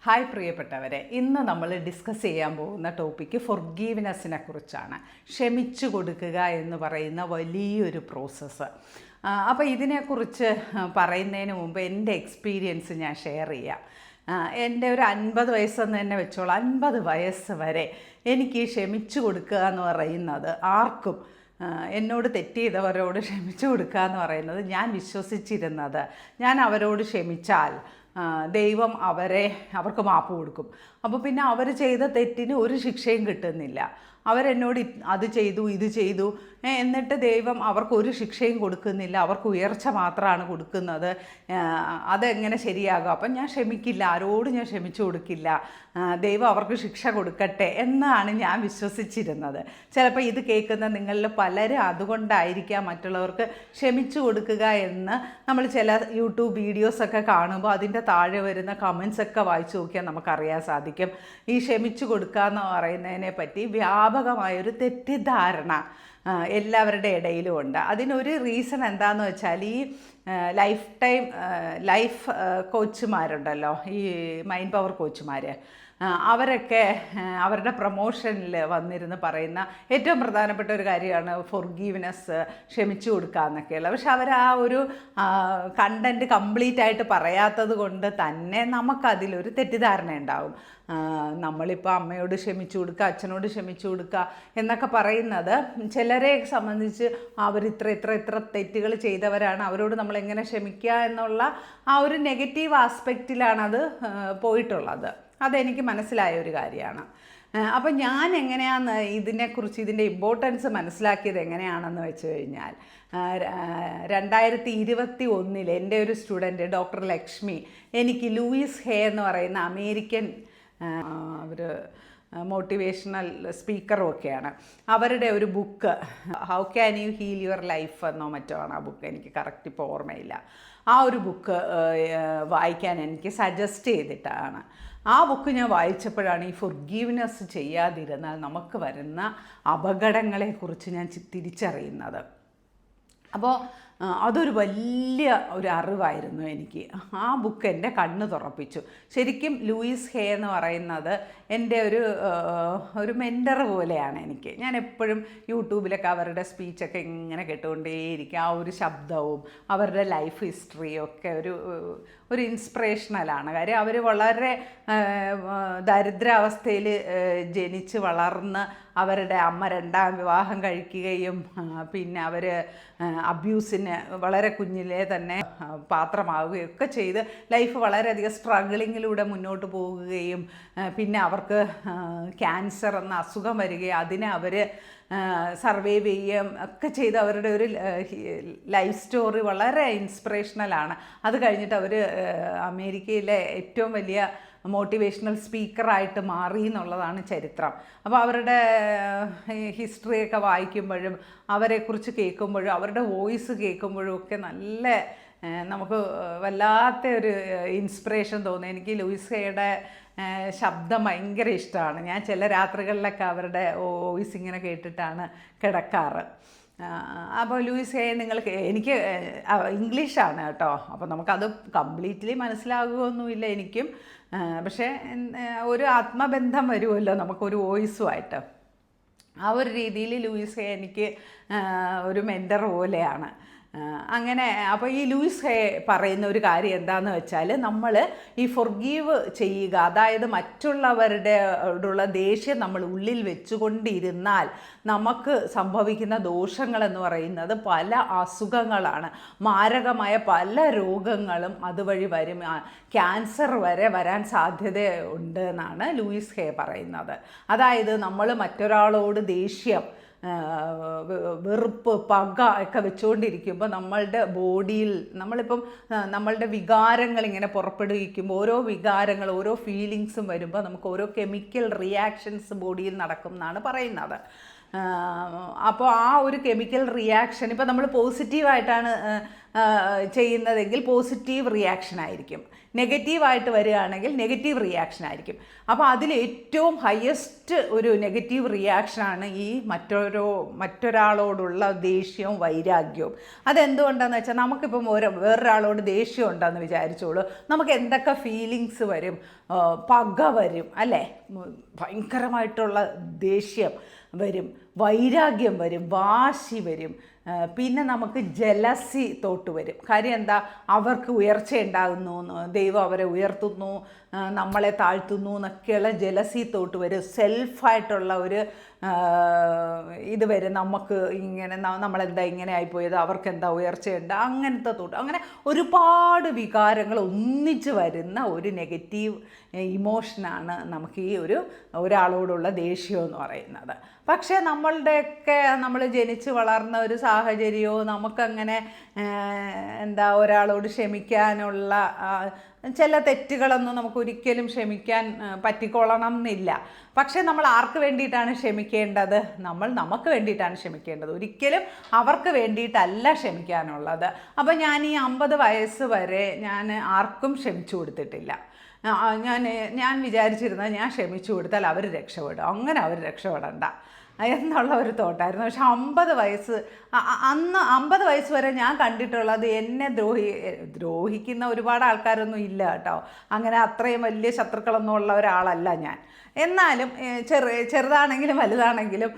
Hi പ്രിയപ്പെട്ടവരെ, ഇന്ന് നമ്മൾ ഡിസ്കസ് ചെയ്യാൻ പോകുന്ന ടോപ്പിക്ക് ഫൊർഗീവ്നെസ്സിനെ കുറിച്ചാണ്. ക്ഷമിച്ചു കൊടുക്കുക എന്ന് പറയുന്ന വലിയൊരു പ്രോസസ്സ്. അപ്പോൾ ഇതിനെക്കുറിച്ച് പറയുന്നതിന് മുമ്പ് എൻ്റെ എക്സ്പീരിയൻസ് ഞാൻ ഷെയർ ചെയ്യാം. എൻ്റെ ഒരു 50 വയസ്സെന്ന് തന്നെ വെച്ചോളാം. 50 വയസ്സ് വരെ എനിക്ക് ക്ഷമിച്ചു കൊടുക്കുക എന്ന് പറയുന്നത് ആർക്കും എന്നോട് തെറ്റ് ചെയ്തവരോട് ക്ഷമിച്ചു കൊടുക്കുക എന്ന് പറയുന്നത് ഞാൻ വിശ്വസിച്ചിരുന്നത്, ഞാൻ അവരോട് ക്ഷമിച്ചാൽ ദൈവം അവർക്ക് മാപ്പ് കൊടുക്കും. അപ്പോൾ പിന്നെ അവർ ചെയ്ത തെറ്റിന് ഒരു ശിക്ഷയും കിട്ടുന്നില്ല. അവരെന്നോട് അത് ചെയ്തു ഇത് ചെയ്തു എന്നിട്ട് ദൈവം അവർക്കൊരു ശിക്ഷയും കൊടുക്കുന്നില്ല, അവർക്ക് ഉയർച്ച മാത്രമാണ് കൊടുക്കുന്നത്. അതെങ്ങനെ ശരിയാകും? അപ്പം ഞാൻ ക്ഷമിക്കില്ല, ആരോടും ഞാൻ ക്ഷമിച്ചു കൊടുക്കില്ല, ദൈവം അവർക്ക് ശിക്ഷ കൊടുക്കട്ടെ എന്നാണ് ഞാൻ വിശ്വസിച്ചിരുന്നത്. ചിലപ്പോൾ ഇത് കേൾക്കുന്ന നിങ്ങളിൽ പലരും അതുകൊണ്ടായിരിക്കാം മറ്റുള്ളവർക്ക് ക്ഷമിച്ചു കൊടുക്കുക എന്ന് നമ്മൾ ചില യൂട്യൂബ് വീഡിയോസൊക്കെ കാണുമ്പോൾ അതിൻ്റെ താഴെ വരുന്ന കമൻസൊക്കെ വായിച്ചു നോക്കിയാൽ നമുക്കറിയാൻ സാധിക്കും. ഈ ക്ഷമിച്ചു കൊടുക്കുക എന്ന് പറയുന്നതിനെ പറ്റി വ്യാപകമായൊരു തെറ്റിദ്ധാരണ എല്ലാവരുടെ ഇടയിലും ഉണ്ട്. അതിനൊരു റീസൺ എന്താണെന്ന് വെച്ചാൽ ഈ ലൈഫ് കോച്ചുമാരുണ്ടല്ലോ, ഈ മൈൻഡ് പവർ കോച്ചുമാർ, അവരൊക്കെ അവരുടെ പ്രൊമോഷനിൽ വന്നിരുന്ന് പറയുന്ന ഏറ്റവും പ്രധാനപ്പെട്ട ഒരു കാര്യമാണ് ഫൊർഗീവ്നെസ്, ക്ഷമിച്ചു കൊടുക്കുക എന്നൊക്കെയുള്ള. പക്ഷെ അവർ ആ ഒരു കണ്ടൻറ്റ് കംപ്ലീറ്റ് ആയിട്ട് പറയാത്തത് കൊണ്ട് തന്നെ നമുക്കതിലൊരു തെറ്റിദ്ധാരണ ഉണ്ടാവും. നമ്മളിപ്പോൾ അമ്മയോട് ക്ഷമിച്ചു കൊടുക്കുക, അച്ഛനോട് ക്ഷമിച്ചു കൊടുക്കുക എന്നൊക്കെ പറയുന്നത് ചിലരെ സംബന്ധിച്ച് അവർ ഇത്ര തെറ്റുകൾ ചെയ്തവരാണ്, അവരോട് നമ്മളെങ്ങനെ ക്ഷമിക്കുക എന്നുള്ള ആ ഒരു നെഗറ്റീവ് ആസ്പെക്റ്റിലാണത് പോയിട്ടുള്ളത്. അതെനിക്ക് മനസ്സിലായ ഒരു കാര്യമാണ്. അപ്പം ഞാൻ എങ്ങനെയാണ് ഇതിനെക്കുറിച്ച് ഇതിൻ്റെ ഇമ്പോർട്ടൻസ് മനസ്സിലാക്കിയത് എങ്ങനെയാണെന്ന് വെച്ച് കഴിഞ്ഞാൽ, 2021 എൻ്റെ ഒരു സ്റ്റുഡൻറ്റ് ഡോക്ടർ ലക്ഷ്മി എനിക്ക് ലൂയിസ് ഹേ എന്ന് പറയുന്ന അമേരിക്കൻ ഒരു മോട്ടിവേഷണൽ സ്പീക്കറും ഒക്കെയാണ്, അവരുടെ ഒരു book how can you heal your life എന്നോ മറ്റോ ആണ് ആ ബുക്ക്, എനിക്ക് കറക്റ്റ് ഇപ്പോൾ ഓർമ്മയില്ല. ആ ഒരു ബുക്ക് വായിക്കാൻ എനിക്ക് സജസ്റ്റ് ചെയ്തിട്ടാണ്. ആ ബുക്ക് ഞാൻ വായിച്ചപ്പോഴാണ് ഈ ഫൊർഗീവ്നെസ് ചെയ്യാതിരുന്നാൽ നമുക്ക് വരുന്ന അപകടങ്ങളെക്കുറിച്ച് ഞാൻ തിരിച്ചറിയുന്നത്. അപ്പോൾ അതൊരു വലിയ ഒരു അറിവായിരുന്നു എനിക്ക്. ആ ബുക്ക് എൻ്റെ കണ്ണ് തുറപ്പിച്ചു. ശരിക്കും ലൂയിസ് ഹേ എന്ന് പറയുന്നത് എൻ്റെ ഒരു മെൻറ്റർ പോലെയാണ് എനിക്ക്. ഞാൻ എപ്പോഴും യൂട്യൂബിലൊക്കെ അവരുടെ സ്പീച്ചൊക്കെ ഇങ്ങനെ കേട്ടുകൊണ്ടേയിരിക്കും. ആ ഒരു ശബ്ദവും അവരുടെ ലൈഫ് ഹിസ്റ്ററിയും ഒക്കെ ഒരു ഇൻസ്പിറേഷണലാണ്. കാര്യം അവർ വളരെ ദരിദ്രാവസ്ഥയിൽ ജനിച്ച് വളർന്ന് അവരുടെ അമ്മ 2ാം വിവാഹം കഴിക്കുകയും പിന്നെ അവർ അബ്യൂസിന് വളരെ കുഞ്ഞിലേ തന്നെ പാത്രമാവുകയും ഒക്കെ ചെയ്ത് ലൈഫ് വളരെയധികം സ്ട്രഗിളിങ്ങിലൂടെ മുന്നോട്ട് പോകുകയും പിന്നെ അവർക്ക് ക്യാൻസർ എന്ന അസുഖം വരികയും അതിനെ അവർ സർവൈവ് ചെയ്യുകയും ഒക്കെ ചെയ്ത് അവരുടെ ഒരു ലൈഫ് സ്റ്റോറി വളരെ ഇൻസ്പിറേഷണലാണ്. അത് കഴിഞ്ഞിട്ട് അവർ അമേരിക്കയിലെ ഏറ്റവും വലിയ മോട്ടിവേഷണൽ സ്പീക്കറായിട്ട് മാറി എന്നുള്ളതാണ് ചരിത്രം. അപ്പോൾ അവരുടെ ഹിസ്റ്ററിയൊക്കെ വായിക്കുമ്പോഴും അവരെക്കുറിച്ച് കേൾക്കുമ്പോഴും അവരുടെ വോയിസ് കേൾക്കുമ്പോഴും ഒക്കെ നല്ല നമുക്ക് വല്ലാത്ത ഒരു ഇൻസ്പിറേഷൻ തോന്നി. എനിക്ക് ലൂയിസ് ഹേയുടെ ശബ്ദം ഭയങ്കര ഇഷ്ടമാണ്. ഞാൻ ചില രാത്രികളിലൊക്കെ അവരുടെ വോയിസ് ഇങ്ങനെ കേട്ടിട്ടാണ് കിടക്കാറ്. അപ്പോൾ ലൂയിസ് ഹേ എനിക്ക് ഇംഗ്ലീഷാണ് കേട്ടോ, അപ്പോൾ നമുക്കത് കംപ്ലീറ്റ്ലി മനസ്സിലാകുകയൊന്നുമില്ല എനിക്കും. പക്ഷേ ഒരു ആത്മബന്ധം വരുമല്ലോ നമുക്കൊരു വോയിസുമായിട്ട്. ആ ഒരു രീതിയിൽ ലൂയിസ് ഹേ എനിക്ക് ഒരു മെൻറ്റർ പോലെയാണ്. അങ്ങനെ അപ്പോൾ ഈ ലൂയിസ് ഹേ പറയുന്ന ഒരു കാര്യം എന്താണെന്ന് വെച്ചാൽ, നമ്മൾ ഈ ഫൊർഗീവ് ചെയ്യുക, അതായത് മറ്റുള്ളവരോടുള്ള ദേഷ്യം നമ്മൾ ഉള്ളിൽ വെച്ചുകൊണ്ടിരുന്നാൽ നമുക്ക് സംഭവിക്കുന്ന ദോഷങ്ങളെന്ന് പറയുന്നത് പല അസുഖങ്ങളാണ്. മാരകമായ പല രോഗങ്ങളും അതുവഴി വരും. ക്യാൻസർ വരെ വരാൻ സാധ്യത ഉണ്ട് എന്നാണ് ലൂയിസ് ഹേ പറയുന്നത്. അതായത് നമ്മൾ മറ്റൊരാളോട് ദേഷ്യം, വെറുപ്പ്, പക ഒക്കെ വെച്ചുകൊണ്ടിരിക്കുമ്പോൾ നമ്മളുടെ ബോഡിയിൽ നമ്മളുടെ വികാരങ്ങൾ ഇങ്ങനെ പുറപ്പെടുവിക്കുമ്പോൾ ഓരോ വികാരങ്ങൾ, ഓരോ ഫീലിങ്സും വരുമ്പോൾ നമുക്ക് ഓരോ കെമിക്കൽ റിയാക്ഷൻസ് ബോഡിയിൽ നടക്കും എന്നാണ് പറയുന്നത്. അപ്പോൾ ആ ഒരു കെമിക്കൽ റിയാക്ഷൻ ഇപ്പോൾ നമ്മൾ പോസിറ്റീവായിട്ടാണ് ചെയ്യുന്നതെങ്കിൽ പോസിറ്റീവ് റിയാക്ഷൻ ആയിരിക്കും, നെഗറ്റീവായിട്ട് വരികയാണെങ്കിൽ നെഗറ്റീവ് റിയാക്ഷൻ ആയിരിക്കും. അപ്പോൾ അതിൽ ഏറ്റവും ഹയസ്റ്റ് ഒരു നെഗറ്റീവ് റിയാക്ഷനാണ് ഈ മറ്റൊരാളോടുള്ള ദേഷ്യവും വൈരാഗ്യവും. അതെന്തുകൊണ്ടാണെന്ന് വെച്ചാൽ നമുക്കിപ്പം വേറൊരാളോട് ദേഷ്യം ഉണ്ടെന്ന് വിചാരിച്ചോളൂ, നമുക്ക് എന്തൊക്കെ ഫീലിങ്സ് വരും, പക വരും അല്ലേ, ഭയങ്കരമായിട്ടുള്ള ദേഷ്യം വരും, വൈരാഗ്യം വരും, വാശി വരും, പിന്നെ നമുക്ക് ജലസി തോട്ട് വരും. കാര്യം എന്താ, അവർക്ക് ഉയർച്ച ഉണ്ടാകുന്നു, ദൈവം അവരെ ഉയർത്തുന്നു, നമ്മളെ താഴ്ത്തുന്നു എന്നൊക്കെയുള്ള ജലസി തോട്ട് വരും. സെൽഫായിട്ടുള്ള ഒരു ഇത് വരും, നമുക്ക് ഇങ്ങനെ നമ്മളെന്താ ഇങ്ങനെ ആയിപ്പോയത്, അവർക്കെന്താ ഉയർച്ചയുണ്ട്, അങ്ങനത്തെ തോട്ട്. അങ്ങനെ ഒരുപാട് വികാരങ്ങൾ ഒന്നിച്ച് വരുന്ന ഒരു നെഗറ്റീവ് ഇമോഷനാണ് നമുക്ക് ഈ ഒരാളോടുള്ള ദേഷ്യം എന്ന് പറയുന്നത്. പക്ഷേ നമ്മൾ ജനിച്ച് വളർന്ന ഒരു സാഹചര്യവും നമുക്കങ്ങനെ ഒരാളോട് ക്ഷമിക്കാനുള്ള ചില തെറ്റുകളൊന്നും നമുക്ക് ഒരിക്കലും ക്ഷമിക്കാൻ പറ്റിക്കൊള്ളണം എന്നില്ല. പക്ഷേ നമ്മൾ ആർക്ക് വേണ്ടിയിട്ടാണ് ക്ഷമിക്കേണ്ടത്? നമുക്ക് വേണ്ടിയിട്ടാണ് ക്ഷമിക്കേണ്ടത്, ഒരിക്കലും അവർക്ക് വേണ്ടിയിട്ടല്ല ക്ഷമിക്കാനുള്ളത്. അപ്പോൾ ഞാൻ ഈ 50 വയസ്സ് വരെ ഞാൻ ആർക്കും ക്ഷമിച്ചു കൊടുത്തിട്ടില്ല. ഞാൻ വിചാരിച്ചിരുന്നത് ഞാൻ ക്ഷമിച്ചു കൊടുത്താൽ അവർ രക്ഷപ്പെടും, അങ്ങനെ അവർ രക്ഷപ്പെടണ്ട എന്നുള്ള ഒരു തോട്ടായിരുന്നു. പക്ഷെ 50 വയസ്സ് വരെ ഞാൻ കണ്ടിട്ടുള്ളത് എന്നെ ദ്രോഹിക്കുന്ന ഒരുപാട് ആൾക്കാരൊന്നും ഇല്ല കേട്ടോ. അങ്ങനെ അത്രയും വലിയ ശത്രുക്കളൊന്നും ഉള്ള ഒരാളല്ല ഞാൻ. എന്നാലും ചെറുതാണെങ്കിലും വലുതാണെങ്കിലും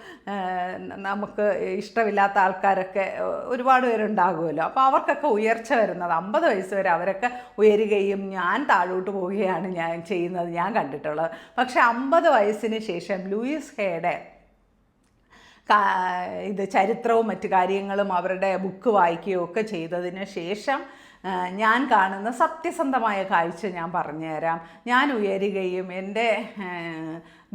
നമുക്ക് ഇഷ്ടമില്ലാത്ത ആൾക്കാരൊക്കെ ഒരുപാട് പേരുണ്ടാകുമല്ലോ. അപ്പോൾ അവർക്കൊക്കെ ഉയർച്ച വരുന്നത് 50 വയസ്സ് വരെ അവരൊക്കെ ഉയരുകയും ഞാൻ താഴോട്ട് പോവുകയാണ് ഞാൻ കണ്ടിട്ടുള്ളത്. പക്ഷേ 50 വയസ്സിന് ശേഷം ലൂയിസ് ഹേയുടെ ചരിത്രവും മറ്റു കാര്യങ്ങളും അവരുടെ ബുക്ക് വായിക്കുകയും ഒക്കെ ചെയ്തതിന് ശേഷം ഞാൻ കാണുന്ന സത്യസന്ധമായ കാഴ്ച ഞാൻ പറഞ്ഞുതരാം. ഞാൻ ഉയരുകയും എൻ്റെ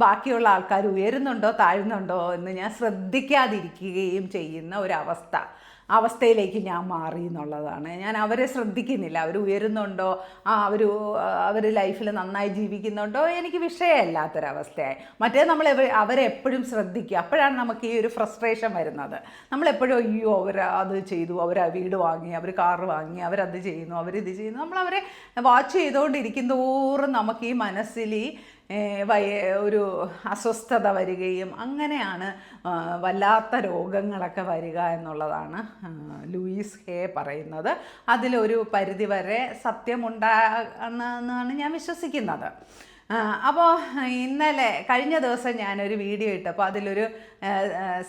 ബാക്കിയുള്ള ആൾക്കാർ ഉയരുന്നുണ്ടോ താഴുന്നുണ്ടോ എന്ന് ഞാൻ ശ്രദ്ധിക്കാതിരിക്കുകയും ചെയ്യുന്ന അവസ്ഥയിലേക്ക് ഞാൻ മാറി എന്നുള്ളതാണ്. ഞാൻ അവരെ ശ്രദ്ധിക്കുന്നില്ല, അവർ ഉയരുന്നുണ്ടോ, അവർ ലൈഫിൽ നന്നായി ജീവിക്കുന്നുണ്ടോ, എനിക്ക് വിഷയമല്ലാത്തൊരവസ്ഥയായി. മറ്റേ അവരെപ്പോഴും ശ്രദ്ധിക്കുക, അപ്പോഴാണ് നമുക്ക് ഈ ഒരു ഫ്രസ്ട്രേഷൻ വരുന്നത്. നമ്മളെപ്പോഴും അയ്യോ അത് ചെയ്തു, അവർ വീട് വാങ്ങി, അവർ കാറ് വാങ്ങി, അവരത് ചെയ്യുന്നു, അവരിത് ചെയ്യുന്നു, നമ്മളവരെ വാച്ച് ചെയ്തുകൊണ്ടിരിക്കും തോറും നമുക്ക് ഈ മനസ്സിൽ ഒരു അസ്വസ്ഥത വരികയും അങ്ങനെയാണ് വല്ലാത്ത രോഗങ്ങളൊക്കെ വരിക എന്നുള്ളതാണ് ലൂയിസ് ഹേ പറയുന്നത്. അതിലൊരു പരിധിവരെ സത്യമുണ്ടാകുമെന്നാണ് ഞാൻ വിശ്വസിക്കുന്നത്. അപ്പോൾ കഴിഞ്ഞ ദിവസം ഞാനൊരു വീഡിയോ ഇട്ടപ്പോൾ അതിലൊരു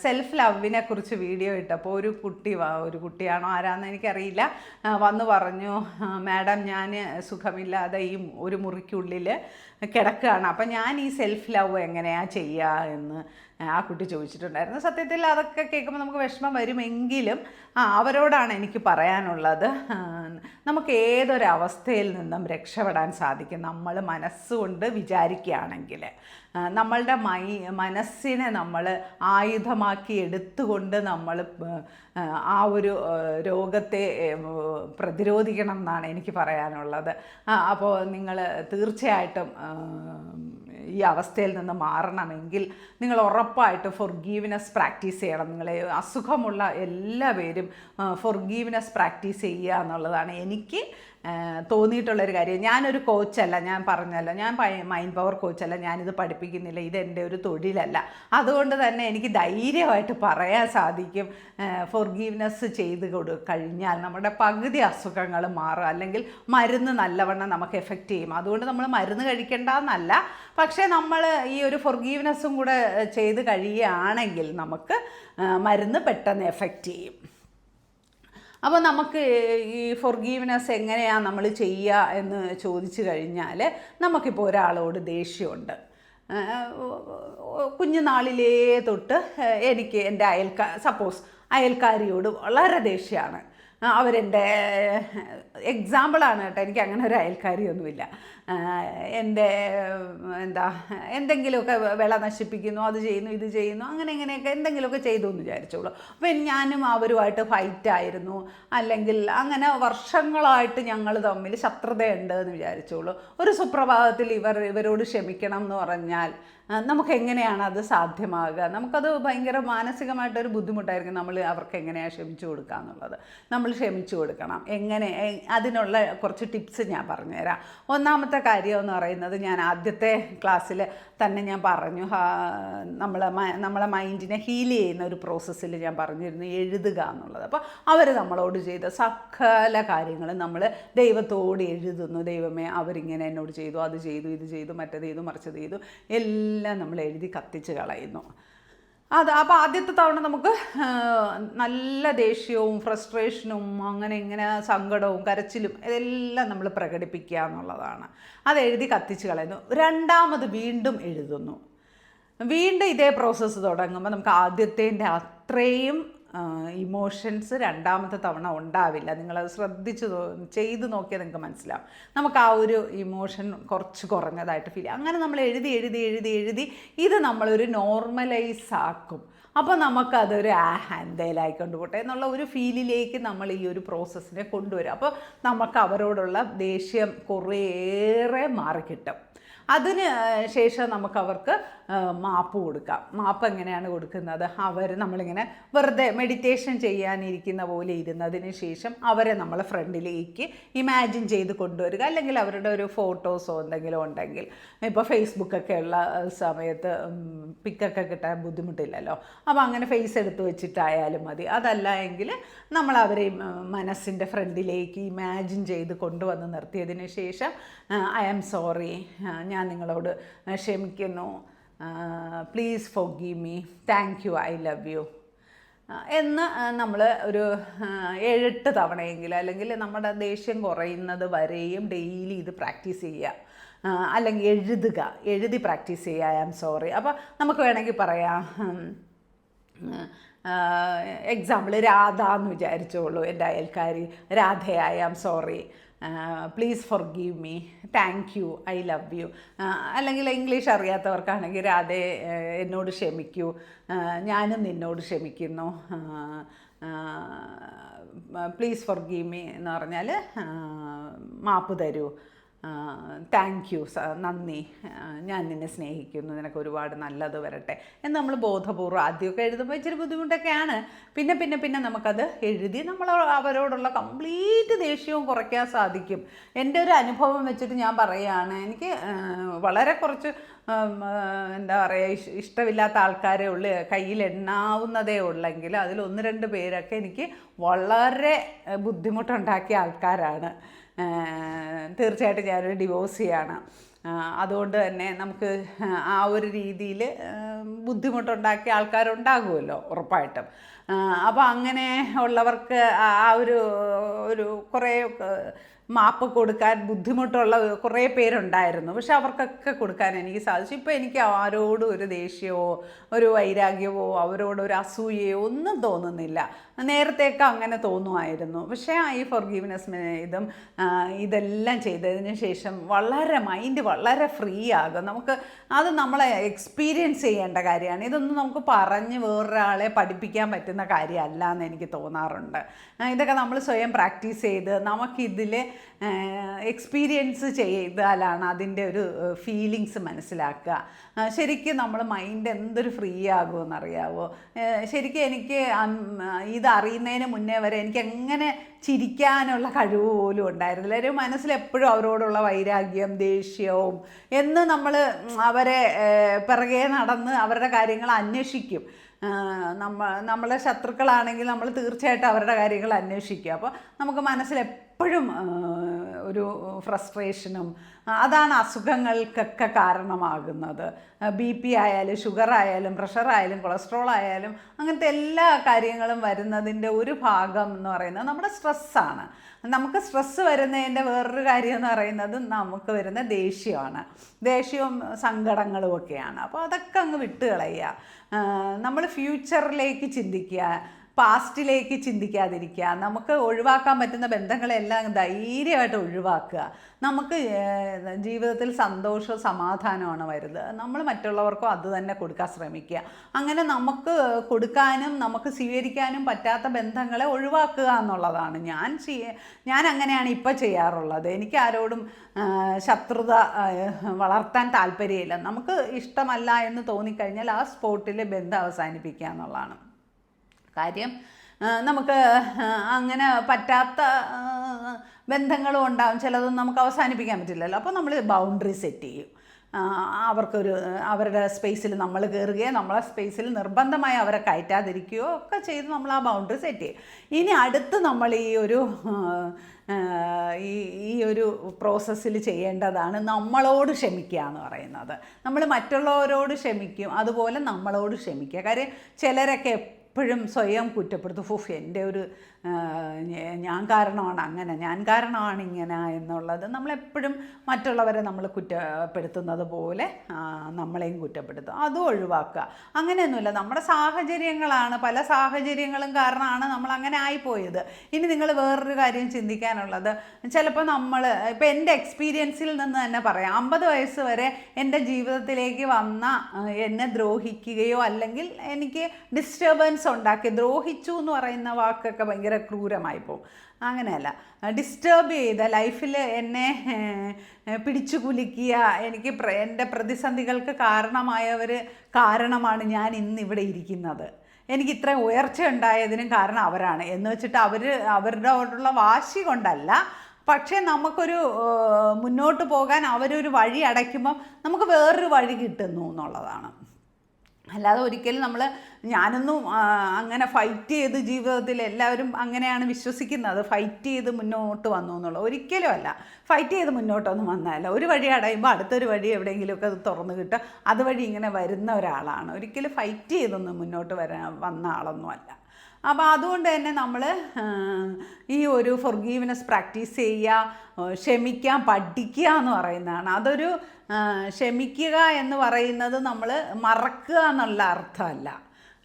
സെൽഫ് ലവിനെ കുറിച്ച് വീഡിയോ ഇട്ടപ്പോൾ ഒരു കുട്ടിയാണോ ആരാന്ന് എനിക്കറിയില്ല, വന്ന് പറഞ്ഞു, മാഡം ഞാൻ സുഖമില്ലാതെ ഈ ഒരു മുറിക്കുള്ളിൽ കിടക്കുകയാണ്, അപ്പം ഞാൻ ഈ സെൽഫ് ലവ് എങ്ങനെയാണ് ചെയ്യുക എന്ന് ആ കുട്ടി ചോദിച്ചിട്ടുണ്ടായിരുന്നു. സത്യത്തിൽ അതൊക്കെ കേൾക്കുമ്പോൾ നമുക്ക് വിഷമം വരുമെങ്കിലും അവരോടാണ് എനിക്ക് പറയാനുള്ളത്, നമുക്ക് ഏതൊരവസ്ഥയിൽ നിന്നും രക്ഷപ്പെടാൻ സാധിക്കും നമ്മൾ മനസ്സുകൊണ്ട് വിചാരിക്കുകയാണെങ്കിൽ. നമ്മളുടെ മനസ്സിനെ നമ്മൾ ആയുധമാക്കി എടുത്തുകൊണ്ട് നമ്മൾ ആ ഒരു രോഗത്തെ പ്രതിരോധിക്കണം എന്നാണ് എനിക്ക് പറയാനുള്ളത്. അപ്പോൾ നിങ്ങൾ തീർച്ചയായിട്ടും ഈ അവസ്ഥയിൽ നിന്ന് മാറണമെങ്കിൽ നിങ്ങൾ ഉറപ്പായിട്ട് ഫോർഗീവ്നെസ് പ്രാക്ടീസ് ചെയ്യണം. നിങ്ങൾ അസുഖമുള്ള എല്ലാവരും ഫോർഗീവ്നെസ് പ്രാക്ടീസ് ചെയ്യുക എന്നുള്ളതാണ് എനിക്ക് തോന്നിയിട്ടുള്ളൊരു കാര്യം. ഞാനൊരു കോച്ചല്ല, ഞാൻ പറഞ്ഞല്ലോ, ഞാൻ മൈൻഡ് പവർ കോച്ചല്ല, ഞാനിത് പഠിപ്പിക്കുന്നില്ല, ഇതെൻ്റെ ഒരു തൊഴിലല്ല. അതുകൊണ്ട് തന്നെ എനിക്ക് ധൈര്യമായിട്ട് പറയാൻ സാധിക്കും, ഫോർഗീവ്നെസ് ചെയ്ത് കഴിഞ്ഞാൽ നമ്മുടെ പകുതി അസുഖങ്ങൾ മാറും. അല്ലെങ്കിൽ മരുന്ന് നല്ലവണ്ണം നമുക്ക് എഫക്റ്റ് ചെയ്യും. അതുകൊണ്ട് നമ്മൾ മരുന്ന് കഴിക്കേണ്ടെന്നല്ല, പക്ഷേ നമ്മൾ ഈ ഒരു ഫോർഗീവ്നെസ്സും കൂടെ ചെയ്ത് കഴിയുകയാണെങ്കിൽ നമുക്ക് മരുന്ന് പെട്ടെന്ന് എഫക്റ്റ് ചെയ്യും. അപ്പോൾ നമുക്ക് ഈ ഫോർഗീവ്നെസ് എങ്ങനെയാണ് നമ്മൾ ചെയ്യുക എന്ന് ചോദിച്ചു കഴിഞ്ഞാൽ, നമുക്കിപ്പോൾ ഒരാളോട് ദേഷ്യമുണ്ട്, കുഞ്ഞുനാളിലേ തൊട്ട് എനിക്ക് എൻ്റെ അയൽക്കാരിയോട് വളരെ ദേഷ്യമാണ്. അവരെൻ്റെ എക്സാമ്പിളാണ് കേട്ടോ, എനിക്ക് അങ്ങനെ ഒരു അയൽക്കാരിയൊന്നുമില്ല. എൻ്റെ എന്താ എന്തെങ്കിലുമൊക്കെ വിള നശിപ്പിക്കുന്നു, അത് ചെയ്യുന്നു, ഇത് ചെയ്യുന്നു, അങ്ങനെ ഇങ്ങനെയൊക്കെ എന്തെങ്കിലുമൊക്കെ ചെയ്തു എന്ന് വിചാരിച്ചോളൂ. അപ്പോൾ ഞാനും അവരുമായിട്ട് ഫൈറ്റായിരുന്നു, അല്ലെങ്കിൽ അങ്ങനെ വർഷങ്ങളായിട്ട് ഞങ്ങൾ തമ്മിൽ ശത്രുതയുണ്ട് എന്ന് വിചാരിച്ചോളൂ. ഒരു സുപ്രഭാതത്തിൽ ഇവരോട് ക്ഷമിക്കണം എന്ന് പറഞ്ഞാൽ നമുക്ക് എങ്ങനെയാണ് അത് സാധ്യമാകുക? നമുക്കത് ഭയങ്കര മാനസികമായിട്ടൊരു ബുദ്ധിമുട്ടായിരിക്കും. നമ്മൾ അവർക്ക് എങ്ങനെയാണ് ക്ഷമിച്ചു കൊടുക്കുക എന്നുള്ളത്. നമ്മൾ ക്ഷമിച്ചു കൊടുക്കണം. എങ്ങനെ, അതിനുള്ള കുറച്ച് ടിപ്സ് ഞാൻ പറഞ്ഞുതരാം. ഒന്നാമത്തെ കാര്യം എന്ന് പറയുന്നത്, ഞാൻ ആദ്യത്തെ ക്ലാസ്സിൽ തന്നെ ഞാൻ പറഞ്ഞു, നമ്മളെ മൈൻഡിനെ ഹീൽ ചെയ്യുന്ന ഒരു പ്രോസസ്സിൽ ഞാൻ പറഞ്ഞിരുന്നു എഴുതുക എന്നുള്ളത്. അപ്പോൾ അവർ നമ്മളോട് ചെയ്ത സകല കാര്യങ്ങളും നമ്മൾ ദൈവത്തോട് എഴുതുന്നു. ദൈവമേ, അവരിങ്ങനെ എന്നോട് ചെയ്തു, അത് ചെയ്തു, ഇത് ചെയ്തു, മറ്റേത് ചെയ്തു, മറിച്ചത് ചെയ്തു, എല്ലാം നമ്മൾ എഴുതി കത്തിച്ച് കളയുന്നു. അപ്പോൾ ആദ്യത്തെ തവണ നമുക്ക് നല്ല ദേഷ്യവും ഫ്രസ്ട്രേഷനും അങ്ങനെ ഇങ്ങനെ സങ്കടവും കരച്ചിലും ഇതെല്ലാം നമ്മൾ പ്രകടിപ്പിക്കുക എന്നുള്ളതാണ്. അത് എഴുതി കത്തിച്ച് കളയുന്നു. രണ്ടാമത് വീണ്ടും എഴുതുന്നു. വീണ്ടും ഇതേ പ്രോസസ്സ് തുടങ്ങുമ്പോൾ നമുക്ക് ആദ്യത്തേൻ്റെ അത്രയും ഇമോഷൻസ് രണ്ടാമത്തെ തവണ ഉണ്ടാവില്ല. നിങ്ങളത് ശ്രദ്ധിച്ച് ചെയ്ത് നോക്കിയാൽ നിങ്ങൾക്ക് മനസ്സിലാവും. നമുക്ക് ആ ഒരു ഇമോഷൻ കുറച്ച് കുറഞ്ഞതായിട്ട് ഫീൽ ചെയ്യും. അങ്ങനെ നമ്മൾ എഴുതി എഴുതി എഴുതി എഴുതി ഇത് നമ്മളൊരു നോർമലൈസ് ആക്കും. അപ്പോൾ നമുക്കതൊരു എന്തേലായിക്കൊണ്ട് പോട്ടെ എന്നുള്ള ഒരു ഫീലിലേക്ക് നമ്മൾ ഈ ഒരു പ്രോസസ്സിനെ കൊണ്ടുവരും. അപ്പോൾ നമുക്ക് അവരോടുള്ള ദേഷ്യം കുറേയേറെ മാറിക്കിട്ടും. അതിന് ശേഷം നമുക്കവർക്ക് മാപ്പ് കൊടുക്കാം. മാപ്പ് എങ്ങനെയാണ് കൊടുക്കുന്നത്? നമ്മളിങ്ങനെ വെറുതെ മെഡിറ്റേഷൻ ചെയ്യാനിരിക്കുന്ന പോലെ ഇരുന്നതിന് ശേഷം അവരെ നമ്മൾ ഫ്രണ്ടിലേക്ക് ഇമാജിൻ ചെയ്ത് കൊണ്ടുവരിക. അല്ലെങ്കിൽ അവരുടെ ഒരു ഫോട്ടോസോ എന്തെങ്കിലും ഉണ്ടെങ്കിൽ, ഇപ്പോൾ ഫേസ്ബുക്കൊക്കെ ഉള്ള സമയത്ത് പിക്കൊക്കെ കിട്ടാൻ ബുദ്ധിമുട്ടില്ലല്ലോ, അപ്പോൾ അങ്ങനെ ഫേസ് എടുത്ത് വെച്ചിട്ടായാലും മതി. അതല്ല എങ്കിൽ നമ്മൾ അവരെ മനസ്സിൻ്റെ ഫ്രണ്ടിലേക്ക് ഇമാജിൻ ചെയ്ത് കൊണ്ടുവന്ന് നിർത്തിയതിന് ശേഷം ഐ ആം സോറി, ഞാൻ നിങ്ങളോട് ക്ഷമിക്കുന്നു, please forgive me, thank you, I love you എന്ന് നമ്മൾ ഒരു 7-8 തവണയെങ്കിലും, അല്ലെങ്കിൽ നമ്മുടെ ദേഷ്യം കുറയുന്നത് വരെയും ഡെയിലി ഇത് പ്രാക്ടീസ് ചെയ്യുക. അല്ലെങ്കിൽ എഴുതി പ്രാക്ടീസ് ചെയ്യുക ഐ ആം സോറി. അപ്പോൾ നമുക്ക് വേണമെങ്കിൽ പറയാം, എക്സാമ്പിൾ രാധ എന്ന് വിചാരിച്ചോളൂ, എൻ്റെ അയൽക്കാരി Radha, I am sorry, please forgive me, thank you, I love you. അല്ലെങ്കിൽ ഇംഗ്ലീഷ് അറിയാത്തവർക്കാണെങ്കിൽ രാധേ, എന്നോട് ക്ഷമിക്കൂ, ഞാനും നിന്നോട് ക്ഷമിക്കുന്നു, പ്ലീസ് ഫോർഗീവ് മീ എന്ന് പറഞ്ഞാൽ മാപ്പ് തരൂ, താങ്ക് യു, നന്ദി, ഞാൻ നിന്നെ സ്നേഹിക്കുന്നു, നിനക്ക് ഒരുപാട് നല്ലത് വരട്ടെ എന്ന് നമ്മൾ ബോധപൂർവ്വം ആദ്യമൊക്കെ എഴുതുമ്പോൾ ഇച്ചിരി ബുദ്ധിമുട്ടൊക്കെയാണ്. പിന്നെ നമുക്കത് എഴുതി നമ്മൾ അവരോടുള്ള കംപ്ലീറ്റ് ദേഷ്യവും കുറയ്ക്കാൻ സാധിക്കും. എൻ്റെ ഒരു അനുഭവം വെച്ചിട്ട് ഞാൻ പറയുകയാണ്, എനിക്ക് വളരെ കുറച്ച് എന്താ പറയുക, ഇഷ്ടമില്ലാത്ത ആൾക്കാരേ ഉള്ളൂ, കയ്യിൽ എണ്ണാവുന്നതേ ഉള്ളെങ്കിൽ അതിൽ 1-2 പേരൊക്കെ എനിക്ക് വളരെ ബുദ്ധിമുട്ടുണ്ടാക്കിയ ആൾക്കാരാണ്. തീർച്ചയായിട്ടും ഞാനൊരു ഡിവോഴ്സിയാണ്. അതുകൊണ്ട് തന്നെ നമുക്ക് ആ ഒരു രീതിയിൽ ബുദ്ധിമുട്ടുണ്ടാക്കിയ ആൾക്കാരുണ്ടാകുമല്ലോ ഉറപ്പായിട്ടും. അപ്പോൾ അങ്ങനെ ഉള്ളവർക്ക് ആ ഒരു കുറേ മാപ്പ് കൊടുക്കാൻ ബുദ്ധിമുട്ടുള്ള കുറേ പേരുണ്ടായിരുന്നു. പക്ഷെ അവർക്കൊക്കെ കൊടുക്കാൻ എനിക്ക് സാധിച്ചു. ഇപ്പോൾ എനിക്ക് ആരോടും ഒരു ദേഷ്യമോ ഒരു വൈരാഗ്യമോ അവരോടൊരു അസൂയയോ ഒന്നും തോന്നുന്നില്ല. നേരത്തെയൊക്കെ അങ്ങനെ തോന്നുമായിരുന്നു. പക്ഷേ ഈ ഫോർഗീവ്നെസ് ഇതെല്ലാം ചെയ്തതിന് ശേഷം മൈൻഡ് വളരെ ഫ്രീ ആകും. അത് നമ്മളെ എക്സ്പീരിയൻസ് ചെയ്യേണ്ട കാര്യമാണ്. ഇതൊന്നും നമുക്ക് പറഞ്ഞ് വേറൊരാളെ പഠിപ്പിക്കാൻ പറ്റുന്ന കാര്യമല്ല എന്ന് എനിക്ക് തോന്നാറുണ്ട്. ഇതൊക്കെ നമ്മൾ സ്വയം പ്രാക്ടീസ് ചെയ്ത് നമുക്കിതിൽ എക്സ്പീരിയൻസ് ചെയ്താലാണ് അതിൻ്റെ ഒരു ഫീലിങ്സ് മനസ്സിലാക്കുക. ശരിക്കും നമ്മൾ മൈൻഡ് എന്തൊരു ഫ്രീ ആകുമെന്നറിയാവോ? ശരിക്കും എനിക്ക് ഇതറിയുന്നതിന് മുന്നേ വരെ എനിക്ക് എങ്ങനെ ചിരിക്കാനുള്ള കഴിവ് പോലും ഉണ്ടായിരുന്നില്ല. ഒരു മനസ്സിലെപ്പോഴും അവരോടുള്ള വൈരാഗ്യം, ദേഷ്യവും എന്ന് നമ്മൾ അവരെ പിറകെ നടന്ന് അവരുടെ കാര്യങ്ങൾ അന്വേഷിക്കും. നമ്മളെ ശത്രുക്കളാണെങ്കിൽ നമ്മൾ തീർച്ചയായിട്ടും അവരുടെ കാര്യങ്ങൾ അന്വേഷിക്കുക. അപ്പോൾ നമുക്ക് മനസ്സിലെപ്പോഴും ഒരു ഫ്രസ്ട്രേഷനും അതാണ് അസുഖങ്ങൾക്കൊക്കെ കാരണമാകുന്നത്. BP ആയാലും ഷുഗർ ആയാലും പ്രഷർ ആയാലും കൊളസ്ട്രോൾ ആയാലും അങ്ങനത്തെ എല്ലാ കാര്യങ്ങളും വരുന്നതിൻ്റെ ഒരു ഭാഗം എന്ന് പറയുന്നത് നമ്മുടെ സ്ട്രെസ്സാണ്. നമുക്ക് സ്ട്രെസ്സ് വരുന്നതിൻ്റെ വേറൊരു കാര്യം എന്ന് പറയുന്നത് നമുക്ക് വരുന്ന ദേഷ്യവും സങ്കടങ്ങളും ഒക്കെയാണ്. അപ്പോൾ അതൊക്കെ അങ്ങ് വിട്ട് കളയുക. നമ്മൾ ഫ്യൂച്ചറിലേക്ക് ചിന്തിക്കുക. പാസ്റ്റിലേക്ക് ചിന്തിക്കാതിരിക്കുക. നമുക്ക് ഒഴിവാക്കാൻ പറ്റുന്ന ബന്ധങ്ങളെല്ലാം ധൈര്യമായിട്ട് ഒഴിവാക്കുക. നമുക്ക് ജീവിതത്തിൽ സന്തോഷവും സമാധാനമാണ് വരുന്നത്. നമ്മൾ മറ്റുള്ളവർക്കും അത് തന്നെ കൊടുക്കാൻ ശ്രമിക്കുക. അങ്ങനെ നമുക്ക് കൊടുക്കാനും നമുക്ക് സ്വീകരിക്കാനും പറ്റാത്ത ബന്ധങ്ങളെ ഒഴിവാക്കുക എന്നുള്ളതാണ് ഞാൻ അങ്ങനെയാണ് ഇപ്പോൾ ചെയ്യാറുള്ളത്. എനിക്ക് ആരോടും ശത്രുത വളർത്താൻ താല്പര്യമില്ല. നമുക്ക് ഇഷ്ടമല്ല എന്ന് തോന്നിക്കഴിഞ്ഞാൽ ആ സ്പോട്ടിൽ ബന്ധം അവസാനിപ്പിക്കുക എന്നുള്ളതാണ് കാര്യം. നമുക്ക് അങ്ങനെ പറ്റാത്ത ബന്ധങ്ങളും ഉണ്ടാകും, ചിലതൊന്നും നമുക്ക് അവസാനിപ്പിക്കാൻ പറ്റില്ലല്ലോ. അപ്പോൾ നമ്മൾ ബൗണ്ടറി സെറ്റ് ചെയ്യും. അവരുടെ സ്പേസിൽ നമ്മൾ കയറുകയോ നമ്മളെ സ്പേസിൽ നിർബന്ധമായി അവരെ കയറ്റാതിരിക്കുകയോ ഒക്കെ ചെയ്ത് നമ്മൾ ആ ബൗണ്ടറി സെറ്റ് ചെയ്യും. ഇനി അടുത്ത് നമ്മൾ ഈ ഒരു പ്രോസസ്സിൽ ചെയ്യേണ്ടതാണ് നമ്മളോട് ക്ഷമിക്കുക എന്ന് പറയുന്നത്. നമ്മൾ മറ്റുള്ളവരോട് ക്ഷമിക്കും, അതുപോലെ നമ്മളോട് ക്ഷമിക്കുക. കാര്യം ചിലരൊക്കെ എപ്പോഴും സ്വയം കുറ്റപ്പെടുത്തും. എൻ്റെ ഒരു ഞാൻ കാരണമാണ് അങ്ങനെ, ഞാൻ കാരണമാണ് ഇങ്ങനെ എന്നുള്ളത്. നമ്മളെപ്പോഴും മറ്റുള്ളവരെ നമ്മൾ കുറ്റപ്പെടുത്തുന്നത് പോലെ നമ്മളെയും കുറ്റപ്പെടുത്തും. അതും ഒഴിവാക്കുക. അങ്ങനെയൊന്നുമില്ല, നമ്മുടെ സാഹചര്യങ്ങളാണ്, പല സാഹചര്യങ്ങളും കാരണമാണ് നമ്മൾ അങ്ങനെ ആയിപ്പോയത്. ഇനി നിങ്ങൾ വേറൊരു കാര്യം ചിന്തിക്കാനുള്ളത്, ചിലപ്പോൾ ഇപ്പം എൻ്റെ എക്സ്പീരിയൻസിൽ നിന്ന് തന്നെ പറയാം, 50 വയസ്സ് വരെ എൻ്റെ ജീവിതത്തിലേക്ക് വന്ന എന്നെ ദ്രോഹിക്കുകയോ അല്ലെങ്കിൽ എനിക്ക് ഡിസ്റ്റർബൻസ് ഉണ്ടാക്കി, ദ്രോഹിച്ചു എന്ന് പറയുന്ന വാക്കൊക്കെ ഭയങ്കര ക്രൂരമായി പോകും. അങ്ങനെയല്ല, ഡിസ്റ്റർബ് ചെയ്ത ലൈഫിൽ എന്നെ പിടിച്ചു കുലുക്കിയ, എനിക്ക് എൻ്റെ പ്രതിസന്ധികൾക്ക് കാരണമാണ് ഞാൻ ഇന്നിവിടെ ഇരിക്കുന്നത്. എനിക്ക് ഇത്ര ഉയർച്ച ഉണ്ടായതിനും കാരണം അവരാണ് എന്ന് വെച്ചിട്ട് അവരോടുള്ള വാശി കൊണ്ടല്ല, പക്ഷേ നമുക്കൊരു മുന്നോട്ട് പോകാൻ അവരൊരു വഴി അടയ്ക്കുമ്പം നമുക്ക് വേറൊരു വഴി കിട്ടുന്നു എന്നുള്ളതാണ്. അല്ലാതെ ഒരിക്കലും ഞാനൊന്നും അങ്ങനെ ഫൈറ്റ് ചെയ്ത് ജീവിതത്തിൽ എല്ലാവരും അങ്ങനെയാണ് വിശ്വസിക്കുന്നത്, ഫൈറ്റ് ചെയ്ത് മുന്നോട്ട് വന്നു എന്നുള്ളത്. ഒരിക്കലും അല്ല, ഫൈറ്റ് ചെയ്ത് മുന്നോട്ടൊന്നും വന്നതല്ല. ഒരു വഴി അടയുമ്പോൾ അടുത്തൊരു വഴി എവിടെയെങ്കിലുമൊക്കെ അത് തുറന്ന് കിട്ടുക, അതുവഴി ഇങ്ങനെ വരുന്ന ഒരാളാണ്. ഒരിക്കലും ഫൈറ്റ് ചെയ്തൊന്നും മുന്നോട്ട് വന്ന ആളൊന്നുമല്ല. അപ്പോൾ അതുകൊണ്ട് തന്നെ നമ്മൾ ഈ ഒരു ഫൊർഗീവ്നെസ് പ്രാക്ടീസ് ചെയ്യുക, ക്ഷമിക്കാൻ പഠിക്കുക എന്ന് പറയുന്നതാണ്. അതൊരു ക്ഷമിക്കുക എന്ന് പറയുന്നത് നമ്മൾ മറക്കുക എന്നുള്ള അർത്ഥമല്ല,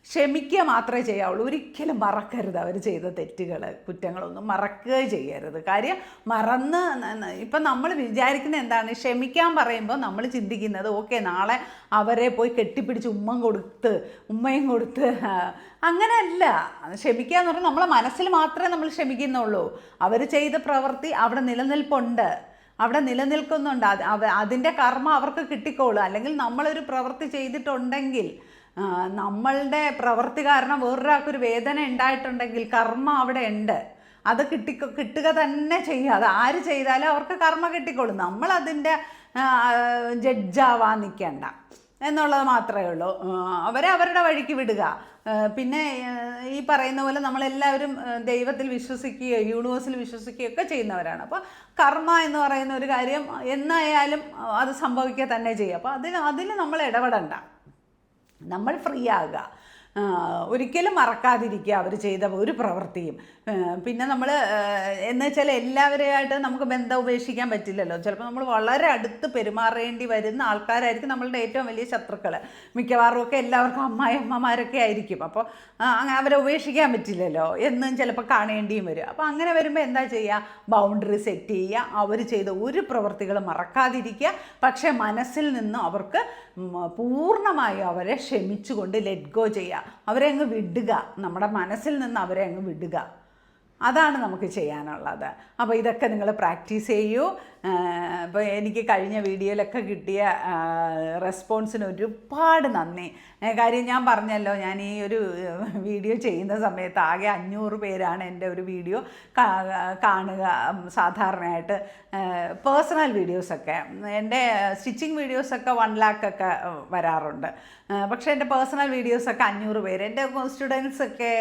ക്ഷമിക്കുക മാത്രമേ ചെയ്യാവുള്ളൂ. ഒരിക്കലും മറക്കരുത് അവർ ചെയ്ത തെറ്റുകൾ, കുറ്റങ്ങളൊന്നും മറക്കുകയോ ചെയ്യരുത്. കാര്യം ഇപ്പം നമ്മൾ വിചാരിക്കുന്ന എന്താണ്, ക്ഷമിക്കാൻ പറയുമ്പോൾ നമ്മൾ ചിന്തിക്കുന്നത് ഓക്കെ നാളെ അവരെ പോയി കെട്ടിപ്പിടിച്ച് ഉമ്മയും കൊടുത്ത് അങ്ങനെയല്ല. ക്ഷമിക്കുക എന്ന് പറഞ്ഞാൽ നമ്മളെ മനസ്സിൽ മാത്രമേ നമ്മൾ ക്ഷമിക്കുന്നുള്ളൂ. അവർ ചെയ്ത പ്രവൃത്തി അവിടെ നിലനിൽക്കുന്നുണ്ട്, അതിൻ്റെ കർമ്മ അവർക്ക് കിട്ടിക്കോളും. അല്ലെങ്കിൽ നമ്മളൊരു പ്രവൃത്തി ചെയ്തിട്ടുണ്ടെങ്കിൽ, നമ്മളുടെ പ്രവൃത്തി കാരണം വേറൊരാൾക്കൊരു വേദന ഉണ്ടായിട്ടുണ്ടെങ്കിൽ കർമ്മ അവിടെ ഉണ്ട്, അത് കിട്ടുക തന്നെ ചെയ്യുക. അത് ആര് ചെയ്താലും അവർക്ക് കർമ്മ കിട്ടിക്കോളും. നമ്മളതിൻ്റെ ജഡ്ജാവാൻ നിൽക്കേണ്ട എന്നുള്ളത് മാത്രമേ ഉള്ളൂ. അവരുടെ വഴിക്ക് വിടുക. പിന്നെ ഈ പറയുന്ന പോലെ നമ്മളെല്ലാവരും ദൈവത്തിൽ വിശ്വസിക്കുകയോ യൂണിവേഴ്സിൽ വിശ്വസിക്കുകയോ ഒക്കെ ചെയ്യുന്നവരാണ്. അപ്പോൾ കർമ്മ എന്ന് പറയുന്ന ഒരു കാര്യം എന്നായാലും അത് സംഭവിക്കുക തന്നെ ചെയ്യും. അപ്പോൾ അതിൽ നമ്മൾ ഇടപെടണ്ട, നമ്മൾ ഫ്രീ ആകുക. ഒരിക്കലും മറക്കാതിരിക്കുക അവർ ചെയ്ത ഒരു പ്രവൃത്തിയും. പിന്നെ നമ്മൾ എന്ന് വെച്ചാൽ എല്ലാവരെയായിട്ട് നമുക്ക് ബന്ധം ഉപേക്ഷിക്കാൻ പറ്റില്ലല്ലോ. ചിലപ്പോൾ നമ്മൾ വളരെ അടുത്ത് പെരുമാറേണ്ടി വരുന്ന ആൾക്കാരായിരിക്കും നമ്മളുടെ ഏറ്റവും വലിയ ശത്രുക്കൾ. മിക്കവാറും ഒക്കെ എല്ലാവർക്കും അമ്മായിയമ്മമാരൊക്കെ ആയിരിക്കും. അപ്പോൾ അവരെ ഉപേക്ഷിക്കാൻ പറ്റില്ലല്ലോ എന്നും ചിലപ്പോൾ കാണേണ്ടിയും വരും. അപ്പോൾ അങ്ങനെ വരുമ്പോൾ എന്താ ചെയ്യുക, ബൗണ്ടറി സെറ്റ് ചെയ്യുക. അവർ ചെയ്ത ഒരു പ്രവൃത്തികൾ മറക്കാതിരിക്കുക. പക്ഷേ മനസ്സിൽ നിന്ന് അവർക്ക് പൂർണ്ണമായും അവരെ ക്ഷമിച്ചുകൊണ്ട് ലെറ്റ് ഗോ ചെയ്യുക. അവരെ അങ്ങ് വിടുക, നമ്മുടെ മനസ്സിൽ നിന്ന് അവരെ അങ്ങ് വിടുക. അതാണ് നമുക്ക് ചെയ്യാനുള്ളത്. അപ്പോൾ ഇതൊക്കെ നിങ്ങൾ പ്രാക്ടീസ് ചെയ്യൂ. ഇപ്പോൾ എനിക്ക് കഴിഞ്ഞ വീഡിയോയിലൊക്കെ കിട്ടിയ റെസ്പോൺസിന് ഒരുപാട് നന്ദി. കാര്യം ഞാൻ പറഞ്ഞല്ലോ, ഞാൻ ഈ ഒരു വീഡിയോ ചെയ്യുന്ന സമയത്ത് ആകെ 500 പേരാണ് എൻ്റെ ഒരു വീഡിയോ കാണുക. സാധാരണയായിട്ട് പേഴ്സണൽ വീഡിയോസൊക്കെ, എൻ്റെ സ്റ്റിച്ചിങ് വീഡിയോസൊക്കെ 1 lakh വരാറുണ്ട്. പക്ഷേ എൻ്റെ പേഴ്സണൽ വീഡിയോസൊക്കെ 500 പേര്. എൻ്റെ സ്റ്റുഡൻസൊക്കെ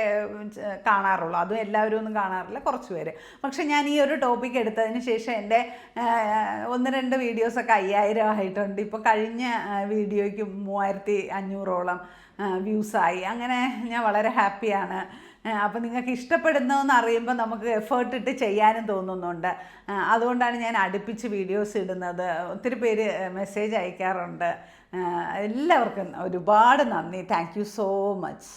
കാണാറുള്ളൂ. അതും എല്ലാവരും ഒന്നും കാണാറില്ല, കുറച്ച് പേര്. പക്ഷെ ഞാൻ ഈ ഒരു ടോപ്പിക് എടുത്തതിന് ശേഷം എൻ്റെ 1-2 വീഡിയോസൊക്കെ 5000 ആയിട്ടുണ്ട്. ഇപ്പോൾ കഴിഞ്ഞ വീഡിയോയ്ക്ക് 3500ഓളം വ്യൂസായി. അങ്ങനെ ഞാൻ വളരെ ഹാപ്പിയാണ്. അപ്പോൾ നിങ്ങൾക്ക് ഇഷ്ടപ്പെടുന്നതെന്ന് അറിയുമ്പോൾ നമുക്ക് എഫേർട്ട് ഇട്ട് ചെയ്യാനും തോന്നുന്നുണ്ട്. അതുകൊണ്ടാണ് ഞാൻ അടുപ്പിച്ച് വീഡിയോസ് ഇടുന്നത്. ഒത്തിരി പേര് മെസ്സേജ് അയക്കാറുണ്ട്. എല്ലാവർക്കും ഒരുപാട് നന്ദി. Thank you so much.